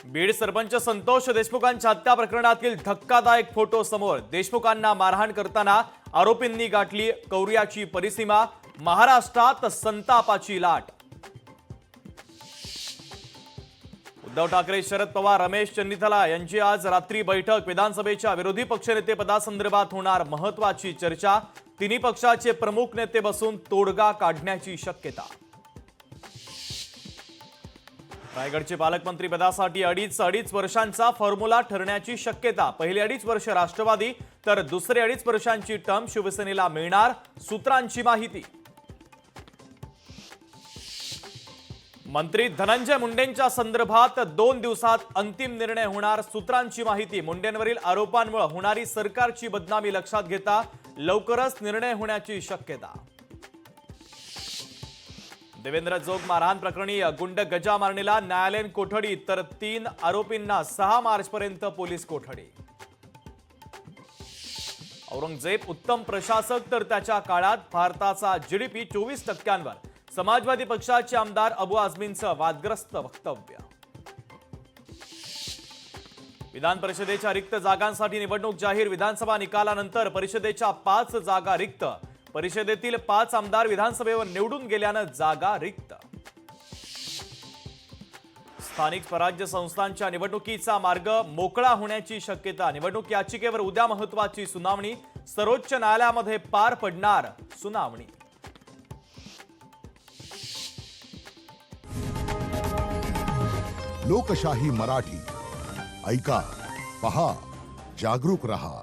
बीड सरपंच संतोष देशमुखांच्या हत्या प्रकरणातील धक्कादायक फोटो समोर। देशमुखांना मारहाण करताना आरोपींनी गाठली कौर्याची परिसीमा। महाराष्ट्रात संतापाची लाट। उद्धव ठाकरे, शरद पवार, रमेश चन्नीथला यांची आज रात्री बैठक। विधानसभेच्या विरोधी पक्षनेते पदासंदर्भात होणार महत्त्वाची चर्चा। तिन्ही पक्षाचे प्रमुख नेते बसून तोडगा काढण्याची शक्यता। रायगडचे पालकमंत्री पदासाठी अडीच वर्षांचा फॉर्म्युला ठरण्याची शक्यता। पहिले 2.5 वर्ष राष्ट्रवादी तर दुसरे 2.5 वर्षांची टर्म शिवसेनेला मिळणार, सूत्रांची माहिती। मंत्री धनंजय मुंडेंच्या संदर्भात 2 दिवसात अंतिम निर्णय होणार, सूत्रांची माहिती। मुंडेंवरील आरोपांमुळे होणारी सरकारची बदनामी लक्षात घेता लवकरच निर्णय होण्याची शक्यता। देवेंद्र जोग मारहाण प्रकरणी गुंड गजा मारणीला न्यायालयीन कोठडी तर 3 आरोपींना 6 मार्चपर्यंत पोलीस कोठडी। औरंगजेब उत्तम प्रशासक तर त्याच्या काळात भारताचा जीडीपी 24%। समाजवादी पक्षाचे आमदार अबू आझमींचं वादग्रस्त वक्तव्य। विधान परिषदेच्या रिक्त जागांसाठी निवडणूक जाहीर। विधानसभा निकालानंतर परिषदेच्या 5 जागा रिक्त। परिषदेतील 5 आमदार विधानसभेवर निवडून गेल्यानं जागा रिक्त। स्थानिक स्वराज्य संस्थांच्या निवडणुकीचा मार्ग मोकळा होण्याची शक्यता। निवडणूक याचिकेवर उद्या महत्त्वाची सुनावणी। सर्वोच्च न्यायालयामध्ये पार पडणार सुनावणी। लोकशाही मराठी ऐका, पहा, जागरूक रहा।